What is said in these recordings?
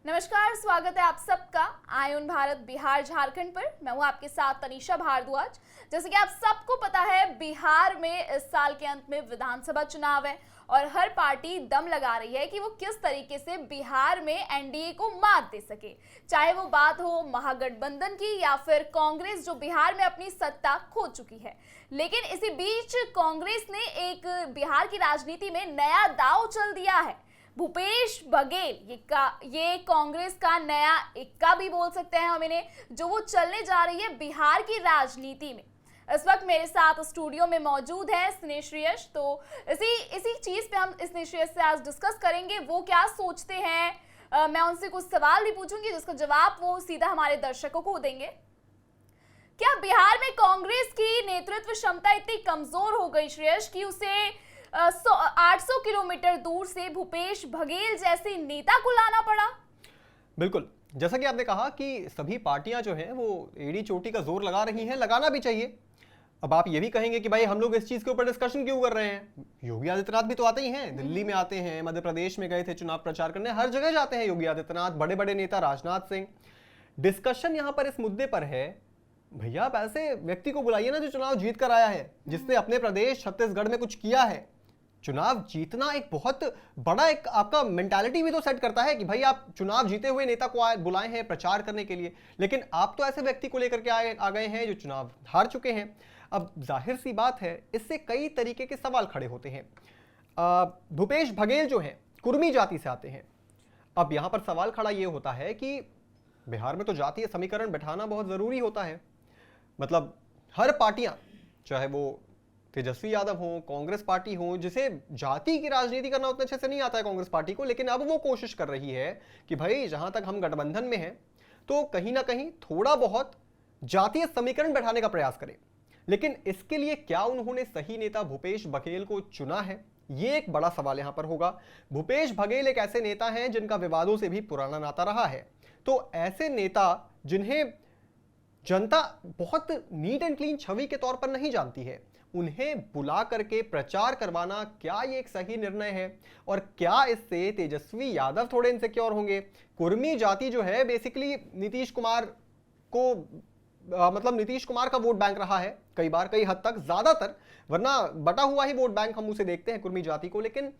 नमस्कार, स्वागत है आप सबका आयुन भारत बिहार झारखंड पर। मैं हूं आपके साथ तनीषा भारद्वाज। जैसे कि आप सबको पता है, बिहार में इस साल के अंत में विधानसभा चुनाव है और हर पार्टी दम लगा रही है कि वो किस तरीके से बिहार में एनडीए को मात दे सके। चाहे वो बात हो महागठबंधन की या फिर कांग्रेस, जो बिहार में अपनी सत्ता खो चुकी है। लेकिन इसी बीच कांग्रेस ने एक बिहार की राजनीति में नया दांव चल दिया है। भूपेश बघेल ये कांग्रेस का नया इक्का भी बोल सकते हैं हम इन्हें, जो वो चलने जा रही है बिहार की राजनीति में। इस वक्त मेरे साथ स्टूडियो में मौजूद है स्नेह श्रेयस। तो इसी चीज पे हम स्नेह श्रेयस से आज डिस्कस करेंगे, वो क्या सोचते हैं। मैं उनसे कुछ सवाल भी पूछूंगी जिसका जवाब वो सीधा हमारे दर्शकों को देंगे। क्या बिहार में कांग्रेस की नेतृत्व क्षमता इतनी कमजोर हो गई श्रेयस कि उसे 800 किलोमीटर दूर से भूपेश बघेल जैसे नेता को लाना पड़ा? बिल्कुल, जैसा कि आपने कहा कि सभी पार्टियां जो हैं वो एड़ी चोटी का जोर लगा रही हैं, लगाना भी चाहिए। अब आप ये भी कहेंगे कि भाई हम लोग इस चीज के ऊपर डिस्कशन क्यों कर रहे हैं? योगी आदित्यनाथ भी तो आते ही हैं, दिल्ली में आते हैं, मध्य प्रदेश में गए थे चुनाव प्रचार करने, हर जगह जाते हैं योगी आदित्यनाथ, बड़े बड़े नेता राजनाथ सिंह। डिस्कशन यहां पर इस मुद्दे पर है, भैया आप ऐसे व्यक्ति को बुलाइए ना जो चुनाव जीत कर आया है, जिसने अपने प्रदेश छत्तीसगढ़ में कुछ किया है। चुनाव जीतना एक बहुत बड़ा एक आपका मेंटालिटी भी तो सेट करता है कि भाई आप चुनाव जीते हुए नेता को बुलाए हैं प्रचार करने के लिए, लेकिन आप तो ऐसे व्यक्ति को लेकर के आ गए हैं जो चुनाव हार चुके हैं। अब जाहिर सी बात है, इससे कई तरीके के सवाल खड़े होते हैं। भूपेश बघेल जो हैं कुर्मी जाति से आते हैं। अब यहां पर सवाल खड़ा यह होता है कि बिहार में तो जातीय समीकरण बैठाना बहुत जरूरी होता है। मतलब हर पार्टियां, चाहे वो तेजस्वी यादव हो, कांग्रेस पार्टी हो, जिसे जाति की राजनीति करना उतने अच्छे से नहीं आता है कांग्रेस पार्टी को, लेकिन अब वो कोशिश कर रही है कि भाई जहां तक हम गठबंधन में हैं तो कहीं ना कहीं थोड़ा बहुत जातीय समीकरण बैठाने का प्रयास करें। लेकिन इसके लिए क्या उन्होंने सही नेता भूपेश बघेल को चुना है, ये एक बड़ा सवाल यहां पर होगा। भूपेश बघेल एक ऐसे नेता हैं जिनका विवादों से भी पुराना नाता रहा है। तो ऐसे नेता जिन्हें जनता बहुत नीट एंड क्लीन छवि के तौर पर नहीं जानती है, उन्हें बुला करके प्रचार करवाना, क्या ये एक सही निर्णय है? और क्या इससे तेजस्वी यादव थोड़े इनसिक्योर होंगे? कुर्मी जाति जो है बेसिकली नीतीश कुमार को मतलब नीतीश कुमार का वोट बैंक रहा है कई बार, कई हद तक, ज्यादातर, वरना बटा हुआ ही वोट बैंक हम उसे देखते हैं कुर्मी जाति को। लेकिन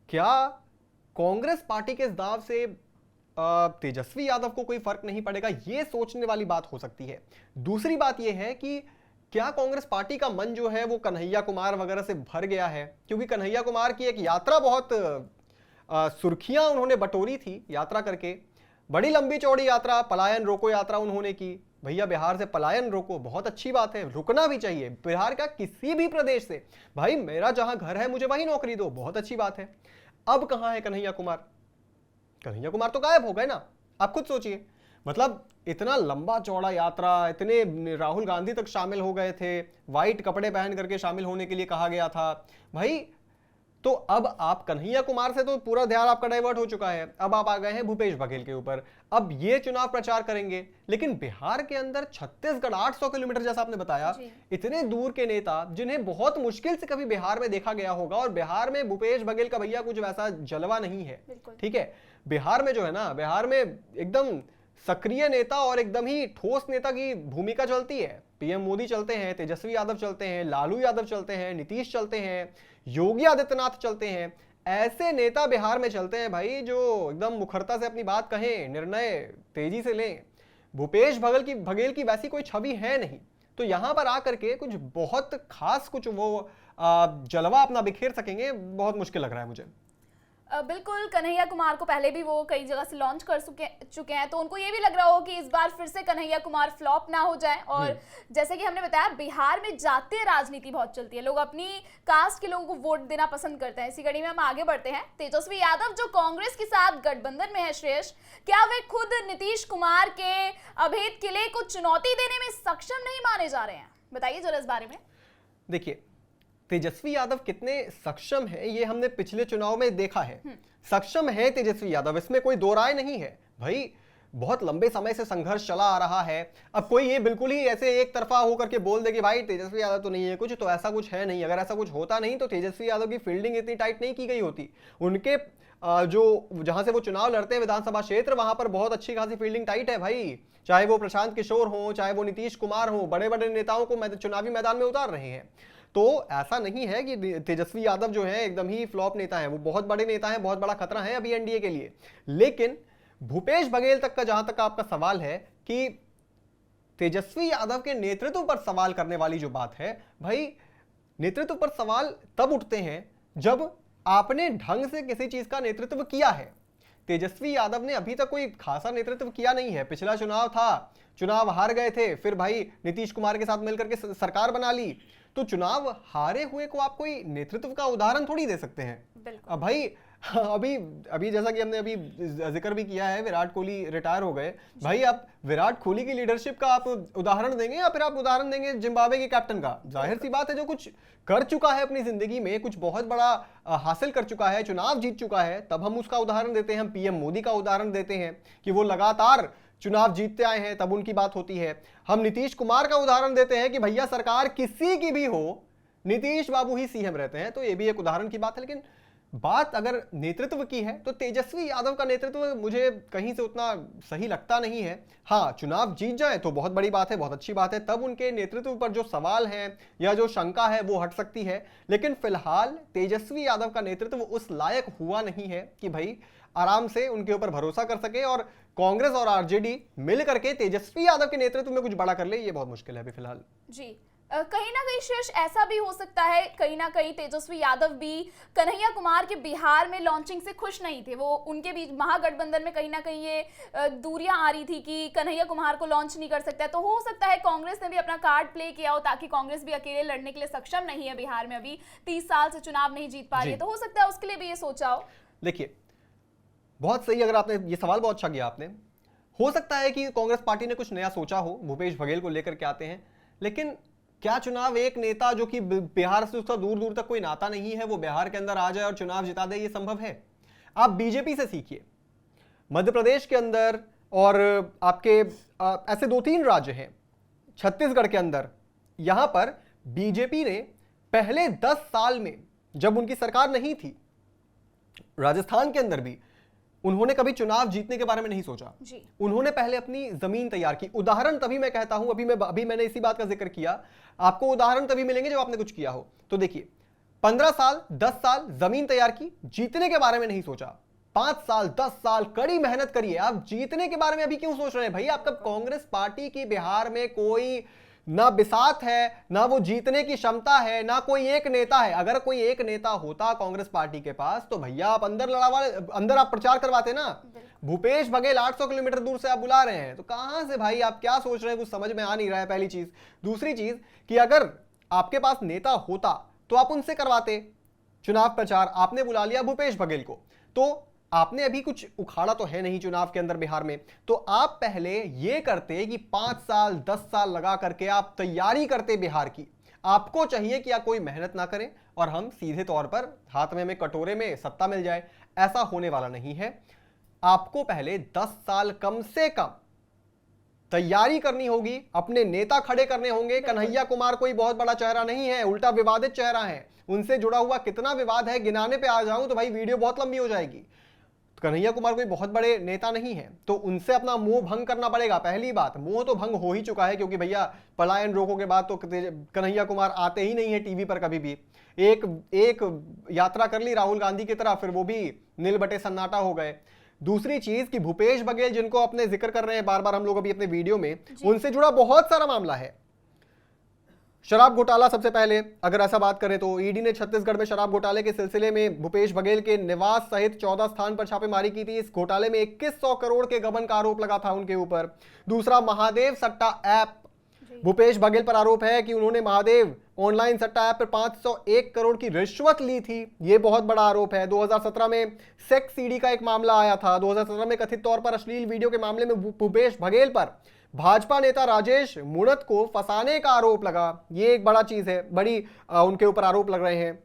क्या कांग्रेस पार्टी के इस दाव से तेजस्वी यादव को कोई फर्क नहीं पड़ेगा? यह सोचने वाली बात हो सकती है। दूसरी बात यह है कि क्या कांग्रेस पार्टी का मन जो है वो कन्हैया कुमार वगैरह से भर गया है? क्योंकि कन्हैया कुमार की एक यात्रा बहुत सुर्खियां उन्होंने बटोरी थी यात्रा करके, बड़ी लंबी चौड़ी यात्रा, पलायन रोको यात्रा उन्होंने की। भैया बिहार से पलायन रोको, बहुत अच्छी बात है, रुकना भी चाहिए। बिहार का किसी भी प्रदेश से, भाई मेरा जहां घर है मुझे वहीं नौकरी दो, बहुत अच्छी बात है। अब कहां है कन्हैया कुमार? कन्हैया कुमार तो गायब हो गए ना। आप खुद सोचिए, मतलब इतना लंबा चौड़ा यात्रा, इतने राहुल गांधी तक शामिल हो गए थे, व्हाइट कपड़े पहन करके शामिल होने के लिए कहा गया था भाई। तो अब आप कन्हैया कुमार से तो पूरा ध्यान आपका डाइवर्ट हो चुका है, अब आप आ गए हैं भूपेश बघेल के ऊपर। अब ये चुनाव प्रचार करेंगे, लेकिन बिहार के अंदर छत्तीसगढ़ 800 किलोमीटर, जैसा आपने बताया, इतने दूर के नेता जिन्हें बहुत मुश्किल से कभी बिहार में देखा गया होगा, और बिहार में भूपेश बघेल का भैया कुछ वैसा जलवा नहीं है, ठीक है। बिहार में जो है ना, बिहार में एकदम सक्रिय नेता और एकदम ही ठोस नेता की भूमिका चलती है। पीएम मोदी चलते हैं, तेजस्वी यादव चलते हैं, लालू यादव चलते हैं, नीतीश चलते हैं, योगी आदित्यनाथ चलते हैं। ऐसे नेता बिहार में चलते हैं भाई, जो एकदम मुखरता से अपनी बात कहें, निर्णय तेजी से लें। भूपेश बघेल की वैसी कोई छवि है नहीं। तो यहां पर आकर के कुछ बहुत खास कुछ वो जलवा अपना बिखेर सकेंगे, बहुत मुश्किल लग रहा है मुझे। बिल्कुल, कन्हैया कुमार को पहले भी वो कई जगह से लॉन्च कर चुके हैं, तो उनको ये भी लग रहा हो कि इस बार फिर से कन्हैया कुमार फ्लॉप ना हो जाए। और जैसे कि हमने बताया, बिहार में जातीय राजनीति बहुत चलती है, लोग अपनी कास्ट के लोगों को वोट देना पसंद करते हैं। इसी कड़ी में हम आगे बढ़ते हैं। तेजस्वी यादव जो कांग्रेस के साथ गठबंधन में है श्रेयस, क्या वे खुद नीतीश कुमार के अभेद किले को चुनौती देने में सक्षम नहीं माने जा रहे हैं? बताइए जरा इस बारे में। देखिए, तेजस्वी यादव कितने सक्षम है ये हमने पिछले चुनाव में देखा है। सक्षम है तेजस्वी यादव, इसमें कोई दो राय नहीं है भाई। बहुत लंबे समय से संघर्ष चला आ रहा है। अब कोई ये बिल्कुल ही ऐसे एक तरफा होकर के बोल दे कि भाई तेजस्वी यादव तो नहीं है कुछ, तो ऐसा कुछ है नहीं। अगर ऐसा कुछ होता नहीं तो तेजस्वी यादव की फील्डिंग इतनी टाइट नहीं की गई होती। उनके जो जहां से वो चुनाव लड़ते हैं विधानसभा क्षेत्र, वहां पर बहुत अच्छी खासी फील्डिंग टाइट है भाई। चाहे वो प्रशांत किशोर हो, चाहे वो नीतीश कुमार हो, बड़े बड़े नेताओं को चुनावी मैदान में उतार रहे हैं। तो ऐसा नहीं है कि तेजस्वी यादव जो है एकदम ही फ्लॉप नेता है, वो बहुत बड़े नेता हैं, बहुत बड़ा खतरा है अभी एनडीए के लिए। लेकिन भूपेश बघेल तक का जहां तक आपका सवाल है कि तेजस्वी यादव के नेतृत्व पर सवाल करने वाली जो बात है भाई, नेतृत्व पर सवाल तब उठते हैं जब आपने ढंग से किसी चीज का नेतृत्व किया है। तेजस्वी यादव ने अभी तक कोई खासा नेतृत्व किया नहीं है। पिछला चुनाव था, चुनाव हार गए थे, फिर भाई नीतीश कुमार के साथ मिलकर के सरकार बना ली। तो चुनाव हारे हुए को आप कोई नेतृत्व का उदाहरण थोड़ी दे सकते हैं। अब भाई अभी जैसा कि हमने अभी जिक्र भी किया है, विराट कोहली रिटायर हो गए भाई, आप विराट कोहली की लीडरशिप का आप उदाहरण देंगे या फिर आप उदाहरण देंगे जिम्बाब्वे के कैप्टन का? जाहिर सी बात है, जो कुछ कर चुका है अपनी जिंदगी में, कुछ बहुत बड़ा हासिल कर चुका है, चुनाव जीत चुका है, तब हम उसका उदाहरण देते हैं। हम पीएम मोदी का उदाहरण देते हैं कि वो लगातार चुनाव जीतते आए हैं, तब उनकी बात होती है। हम नीतीश कुमार का उदाहरण देते हैं कि भैया सरकार किसी की भी हो, नीतीश बाबू ही सीएम रहते हैं, तो ये भी एक उदाहरण की बात है। लेकिन बात अगर नेतृत्व की है तो तेजस्वी यादव का नेतृत्व मुझे कहीं से उतना सही लगता नहीं है। हाँ, चुनाव जीत जाए तो बहुत बड़ी बात है, बहुत अच्छी बात है, तब उनके नेतृत्व पर जो सवाल है या जो शंका है वो हट सकती है। लेकिन फिलहाल तेजस्वी यादव का नेतृत्व उस लायक हुआ नहीं है कि भाई आराम से उनके ऊपर भरोसा कर सके और कांग्रेस और आरजेडी मिल करके तेजस्वी यादव के नेतृत्व में कुछ बड़ा कर ले, ये बहुत मुश्किल है अभी फिलहाल। जी, कहीं ना कहीं शीर्ष ऐसा भी हो सकता है, कहीं ना कहीं तेजस्वी यादव भी कन्हैया कुमार के बिहार में लॉन्चिंग से खुश नहीं थे। वो उनके बीच महागठबंधन में कहीं ना कहीं ये दूरियां आ रही थी कि कन्हैया कुमार को लॉन्च नहीं कर सकता। तो हो सकता है कांग्रेस ने भी अपना कार्ड प्ले किया हो, ताकि कांग्रेस भी अकेले लड़ने के लिए सक्षम नहीं है बिहार में, अभी 30 साल से चुनाव नहीं जीत पा रही है, तो हो सकता है उसके लिए भी ये सोचा हो। देखिए, बहुत सही, अगर आपने ये सवाल बहुत अच्छा किया आपने। हो सकता है कि कांग्रेस पार्टी ने कुछ नया सोचा हो, भूपेश बघेल को लेकर के आते हैं, लेकिन क्या चुनाव एक नेता जो कि बिहार से उसका दूर दूर तक कोई नाता नहीं है, वो बिहार के अंदर आ जाए और चुनाव जिता दे, ये संभव है? आप बीजेपी से सीखिए। मध्य प्रदेश के अंदर और आपके ऐसे 2-3 राज्य हैं, छत्तीसगढ़ के अंदर, यहां पर बीजेपी ने पहले 10 साल में, जब उनकी सरकार नहीं थी, राजस्थान के अंदर भी उन्होंने कभी चुनाव जीतने के बारे में नहीं सोचा। उन्होंने पहले अपनी जमीन तैयार की। उदाहरण तभी मैं कहता हूं, अभी मैंने इसी बात का जिक्र किया, आपको उदाहरण तभी मिलेंगे जब आपने कुछ किया हो। तो देखिए, 15 साल 10 साल जमीन तैयार की, जीतने के बारे में नहीं सोचा। 5 साल 10 साल कड़ी मेहनत करिए, आप जीतने के बारे में अभी क्यों सोच रहे हैं भाई? आपका कांग्रेस पार्टी की बिहार में कोई ना बिसात है, ना वो जीतने की क्षमता है, ना कोई एक नेता है। अगर कोई एक नेता होता कांग्रेस पार्टी के पास तो भैया आप अंदर आप प्रचार करवाते ना। भूपेश बघेल 800 किलोमीटर दूर से आप बुला रहे हैं, तो कहां से भाई आप क्या सोच रहे हैं, कुछ समझ में आ नहीं रहा है, पहली चीज। दूसरी चीज कि अगर आपके पास नेता होता तो आप उनसे करवाते चुनाव प्रचार। आपने बुला लिया भूपेश बघेल को, तो आपने अभी कुछ उखाड़ा तो है नहीं चुनाव के अंदर बिहार में, तो आप पहले ये करते कि 5 साल 10 साल लगा करके आप तैयारी करते बिहार की। आपको चाहिए कि आप कोई मेहनत ना करें और हम सीधे तौर पर हाथ में हमें कटोरे में सत्ता मिल जाए, ऐसा होने वाला नहीं है। आपको पहले 10 साल कम से कम तैयारी करनी होगी, अपने नेता खड़े करने होंगे। कन्हैया कुमार कोई बहुत बड़ा चेहरा नहीं है, उल्टा विवादित चेहरा है। उनसे जुड़ा हुआ कितना विवाद है, गिनाने पे आ जाऊं तो भाई वीडियो बहुत लंबी हो जाएगी। कन्हैया कुमार कोई बहुत बड़े नेता नहीं है, तो उनसे अपना मोह भंग करना पड़ेगा। पहली बात, मोह तो भंग हो ही चुका है, क्योंकि भैया पलायन रोको के बाद तो कन्हैया कुमार आते ही नहीं है टीवी पर कभी भी। एक यात्रा कर ली राहुल गांधी की तरह, फिर वो भी नील बटे सन्नाटा हो गए। दूसरी चीज कि भूपेश बघेल, जिनको अपने जिक्र कर रहे हैं बार बार हम लोग अभी अपने वीडियो में, उनसे जुड़ा बहुत सारा मामला है। शराब घोटाला सबसे पहले अगर ऐसा बात करें तो ईडी ने छत्तीसगढ़ में शराब घोटाले के सिलसिले में भूपेश बघेल के निवास सहित 14 स्थान पर छापेमारी की थी। इस घोटाले में 2100 करोड़ के गबन का आरोप लगा था उनके ऊपर। दूसरा, महादेव सट्टा ऐप, भूपेश बघेल पर आरोप है कि उन्होंने महादेव ऑनलाइन सट्टा ऐप पर 501 करोड़ की रिश्वत ली थी। यह बहुत बड़ा आरोप है। 2017 में सेक्स सीडी का एक मामला आया था। 2017 में कथित तौर पर अश्लील वीडियो के मामले में भूपेश बघेल पर भाजपा नेता राजेश मूणत को फंसाने का आरोप लगा। यह एक बड़ा चीज है, उनके ऊपर आरोप लग रहे हैं।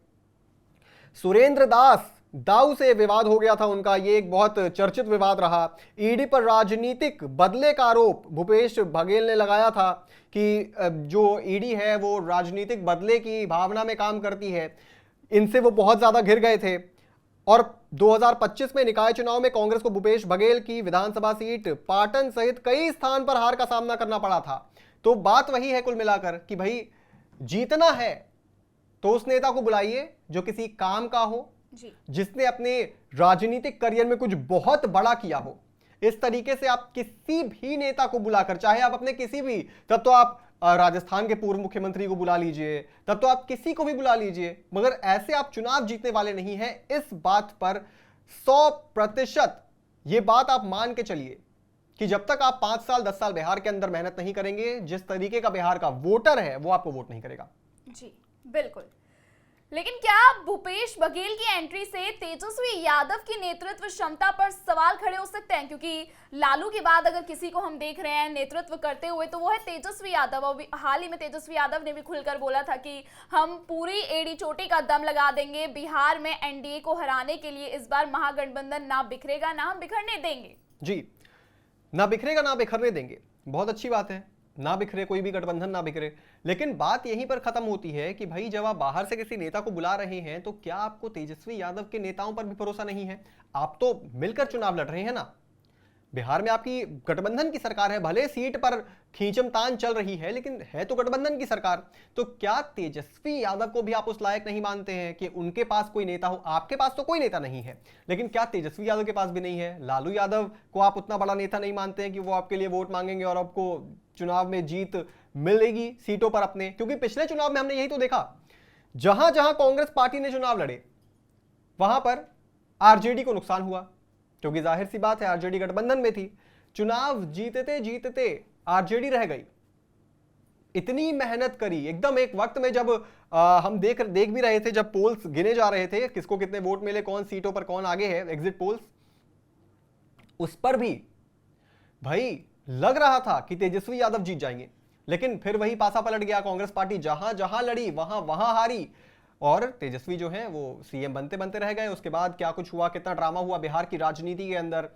सुरेंद्र दास दाऊ से विवाद हो गया था उनका, यह एक बहुत चर्चित विवाद रहा। ईडी पर राजनीतिक बदले का आरोप भूपेश बघेल ने लगाया था कि जो ईडी है वो राजनीतिक बदले की भावना में काम करती है। इनसे वो बहुत ज्यादा घिर गए थे। और 2025 में निकाय चुनाव में कांग्रेस को भूपेश बघेल की विधानसभा सीट पाटन सहित कई स्थान पर हार का सामना करना पड़ा था। तो बात वही है कुल मिलाकर कि भाई जीतना है तो उस नेता को बुलाइए जो किसी काम का हो, जिसने अपने राजनीतिक करियर में कुछ बहुत बड़ा किया हो। इस तरीके से आप किसी भी नेता को बुलाकर, चाहे आप अपने किसी भी, तब तो आप राजस्थान के पूर्व मुख्यमंत्री को बुला लीजिए, तब तो आप किसी को भी बुला लीजिए, मगर ऐसे आप चुनाव जीतने वाले नहीं हैं। इस बात पर 100% ये बात आप मान के चलिए कि जब तक आप 5 साल 10 साल बिहार के अंदर मेहनत नहीं करेंगे, जिस तरीके का बिहार का वोटर है वो आपको वोट नहीं करेगा। जी बिल्कुल। लेकिन क्या भूपेश बघेल की एंट्री से तेजस्वी यादव की नेतृत्व क्षमता पर सवाल खड़े हो सकते हैं? क्योंकि लालू के बाद अगर किसी को हम देख रहे हैं नेतृत्व करते हुए तो वो है तेजस्वी यादव। और हाल ही में तेजस्वी यादव ने भी खुलकर बोला था कि हम पूरी एड़ी चोटी का दम लगा देंगे बिहार में एनडीए को हराने के लिए। इस बार महागठबंधन ना बिखरेगा, ना हम बिखरने देंगे। जी, ना बिखरेगा, ना बिखरने देंगे, बहुत अच्छी बात है। ना बिखरे, कोई भी गठबंधन ना बिखरे। लेकिन बात यहीं पर खत्म होती है कि भाई जब आप बाहर से किसी नेता को बुला रहे हैं तो क्या आपको तेजस्वी यादव के नेताओं पर भी भरोसा नहीं है? आप तो मिलकर चुनाव लड़ रहे हैं ना। बिहार में आपकी गठबंधन की सरकार है, भले सीट पर खींचमतान चल रही है लेकिन है तो गठबंधन की सरकार। तो क्या तेजस्वी यादव को भी आप उस लायक नहीं मानते हैं कि उनके पास कोई नेता हो? आपके पास तो कोई नेता नहीं है, लेकिन क्या तेजस्वी यादव के पास भी नहीं है? लालू यादव को आप उतना बड़ा नेता नहीं मानते हैं कि वो आपके लिए वोट मांगेंगे और आपको चुनाव में जीत मिलेगी सीटों पर अपने? क्योंकि पिछले चुनाव में हमने यही तो देखा, जहां जहां कांग्रेस पार्टी ने चुनाव लड़े वहां पर आरजेडी को नुकसान हुआ, क्योंकि जाहिर सी बात है आरजेडी गठबंधन में थी। चुनाव जीतते जीतते आरजेडी रह गई। इतनी मेहनत करी, एकदम एक वक्त में जब हम देख भी रहे थे, जब पोल्स गिने जा रहे थे किसको कितने वोट मिले, कौन सीटों पर कौन आगे है, एग्जिट पोल्स, उस पर भी भाई लग रहा था कि तेजस्वी यादव जीत जाएंगे। लेकिन फिर वही पासा पलट गया, कांग्रेस पार्टी जहां जहां लड़ी वहां वहां हारी और तेजस्वी जो है वो सीएम बनते बनते रह गए। उसके बाद क्या कुछ हुआ, कितना ड्रामा हुआ बिहार की राजनीति के अंदर।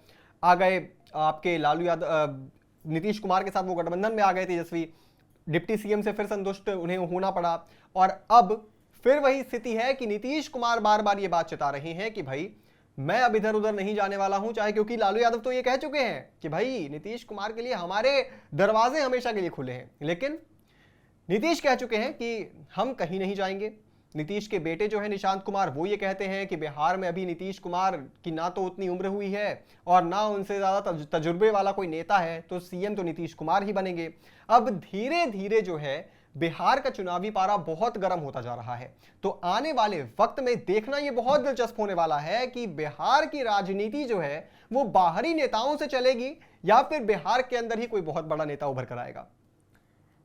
आ गए आपके लालू यादव, नीतीश कुमार के साथ वो गठबंधन में आ गए तेजस्वी, डिप्टी सीएम से फिर संतुष्ट उन्हें होना पड़ा। और अब फिर वही स्थिति है कि नीतीश कुमार बार बार ये बात चिता रहे हैं कि भाई मैं अब इधर उधर नहीं जाने वाला हूं, चाहे क्योंकि लालू यादव तो ये कह चुके हैं कि भाई नीतीश कुमार के लिए हमारे दरवाजे हमेशा के लिए खुले हैं। लेकिन नीतीश कह चुके हैं कि हम कहीं नहीं जाएंगे। नीतीश के बेटे जो है निशांत कुमार, वो ये कहते हैं कि बिहार में अभी नीतीश कुमार की ना तो उतनी उम्र हुई है और ना उनसे ज्यादा तजुर्बे वाला कोई नेता है, तो सीएम तो नीतीश कुमार ही बनेंगे। अब धीरे धीरे जो है बिहार का चुनावी पारा बहुत गर्म होता जा रहा है। तो आने वाले वक्त में देखना यह बहुत दिलचस्प होने वाला है कि बिहार की राजनीति जो है वो बाहरी नेताओं से चलेगी या फिर बिहार के अंदर ही कोई बहुत बड़ा नेता उभर कर आएगा।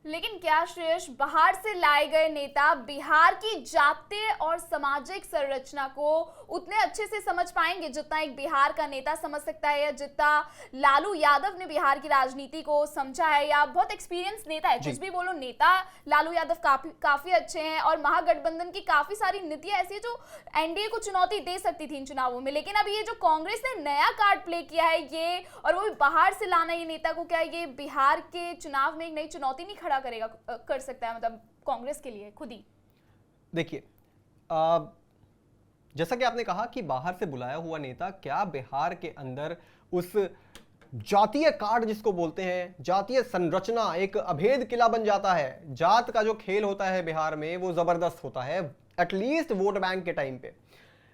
लेकिन क्या श्रेयस, बाहर से लाए गए नेता बिहार की जातीय और सामाजिक संरचना को उतने अच्छे से समझ पाएंगे जितना एक बिहार का नेता समझ सकता है, या जितना लालू यादव ने बिहार की राजनीति को समझा है? या बहुत एक्सपीरियंस नेता है, कुछ भी बोलो, नेता लालू यादव काफी अच्छे हैं और महागठबंधन की काफी सारी नीतियां ऐसी जो एनडीए को चुनौती दे सकती थी इन चुनावों में। लेकिन अब ये जो कांग्रेस ने नया कार्ड प्ले किया है ये, और वो भी बाहर से लाना ये नेता को, क्या ये बिहार के चुनाव में एक नई चुनौती नहीं खड़ा कर सकता है, मतलब कांग्रेस के लिए खुद ही? देखिए, जैसा कि आपने कहा कि बाहर से बुलाया हुआ नेता क्या बिहार के अंदर उस जातीय कार्ड जिसको बोलते हैं, जातीय संरचना, एक अभेद किला बन जाता है। जात का जो खेल होता है बिहार में वो जबरदस्त होता है, एटलीस्ट वोट बैंक के टाइम पे।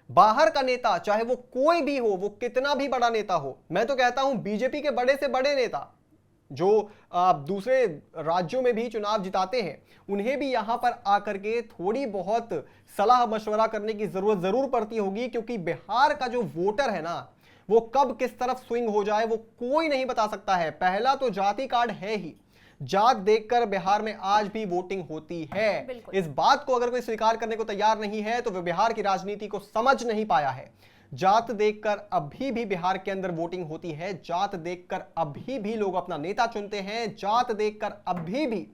बाहर का नेता चाहे वो कोई भी हो, वो कितना भी बड़ा नेता हो, मैं तो कहता हूं बीजेपी के बड़े से बड़े नेता जो दूसरे राज्यों में भी चुनाव जिताते हैं, उन्हें भी यहां पर आकर के थोड़ी बहुत सलाह मशवरा करने की जरूरत जरूर पड़ती होगी, क्योंकि बिहार का जो वोटर है ना वो कब किस तरफ स्विंग हो जाए वो कोई नहीं बता सकता है। पहला तो जाति कार्ड है ही, जात देखकर बिहार में आज भी वोटिंग होती है। इस बात को अगर कोई स्वीकार करने को तैयार नहीं है तो वह बिहार की राजनीति को समझ नहीं पाया है। जात देखकर अभी भी बिहार के अंदर वोटिंग होती है, जात देखकर अभी भी लोग अपना नेता चुनते हैं, जात देखकर अभी भी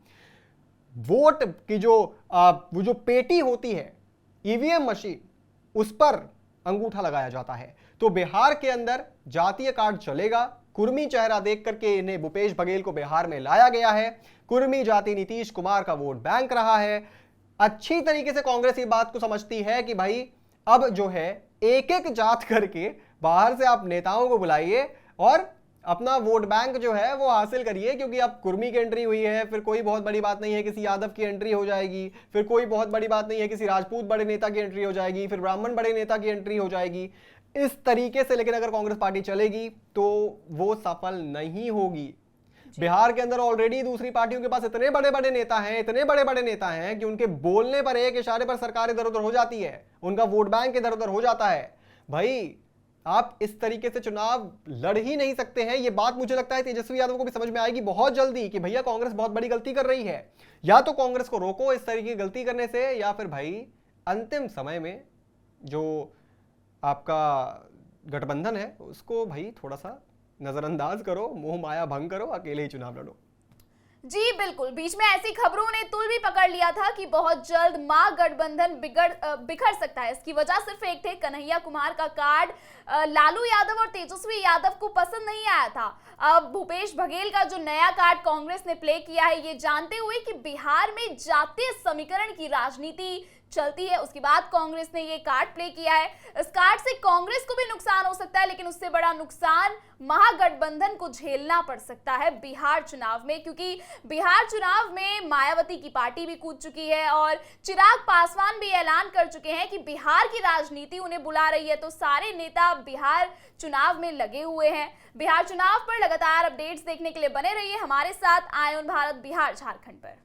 वोट की वो जो पेटी होती है, ईवीएम मशीन, उस पर अंगूठा लगाया जाता है। तो बिहार के अंदर जातीय कार्ड चलेगा। कुर्मी चेहरा देख करके इन्हें भूपेश बघेल को बिहार में लाया गया है। कुर्मी जाति नीतीश कुमार का वोट बैंक रहा है। अच्छी तरीके से कांग्रेस ये बात को समझती है कि भाई अब जो है एक एक जात करके बाहर से आप नेताओं को बुलाइए और अपना वोट बैंक जो है वो हासिल करिए, क्योंकि अब कुर्मी की एंट्री हुई है, फिर कोई बहुत बड़ी बात नहीं है किसी यादव की एंट्री हो जाएगी, फिर कोई बहुत बड़ी बात नहीं है किसी राजपूत बड़े नेता की एंट्री हो जाएगी, फिर ब्राह्मण बड़े नेता की एंट्री हो जाएगी। इस तरीके से लेकिन अगर कांग्रेस पार्टी चलेगी तो वो सफल नहीं होगी। बिहार के अंदर ऑलरेडी दूसरी पार्टियों के पास इतने बड़े बड़े नेता हैं, इतने बड़े बड़े नेता हैं कि उनके बोलने पर एक इशारे पर सरकार इधर उधर हो जाती है, उनका वोट बैंक इधर उधर हो जाता है। भाई आप इस तरीके से चुनाव लड़ ही नहीं सकते हैं। ये बात मुझे लगता है तेजस्वी यादव को भी समझ में आएगी बहुत जल्दी कि भैया कांग्रेस बहुत बड़ी गलती कर रही है। या तो कांग्रेस को रोको इस तरीके की गलती करने से, या फिर भाई अंतिम समय में जो आपका गठबंधन है उसको भाई थोड़ा सा नजरअंदाज करो, मोह माया भंग करो, अकेले ही चुनाव लड़ो। जी बिल्कुल, बीच में ऐसी खबरों ने तुल भी पकड़ लिया था कि बहुत जल्द महागठबंधन बिखर सकता है। इसकी वजह सिर्फ एक थे, कन्हैया कुमार का कार्ड लालू यादव और तेजस्वी यादव को पसंद नहीं आया था। अब भूपेश बघेल का जो नया कार्ड कांग्रेस ने प्ले किया है, ये जानते हुए कि बिहार में जातीय समीकरण की राजनीति चलती है, उसके बाद कांग्रेस ने ये कार्ड प्ले किया है। इस कार्ड से कांग्रेस को भी नुकसान हो सकता है, लेकिन उससे बड़ा नुकसान महागठबंधन को झेलना पड़ सकता है बिहार चुनाव में, क्योंकि बिहार चुनाव में मायावती की पार्टी भी कूद चुकी है और चिराग पासवान भी ऐलान कर चुके हैं कि बिहार की राजनीति उन्हें बुला रही है। तो सारे नेता बिहार चुनाव में लगे हुए हैं। बिहार चुनाव पर लगातार अपडेट्स देखने के लिए बने रहिए हमारे साथ आय ऑन भारत बिहार झारखंड पर।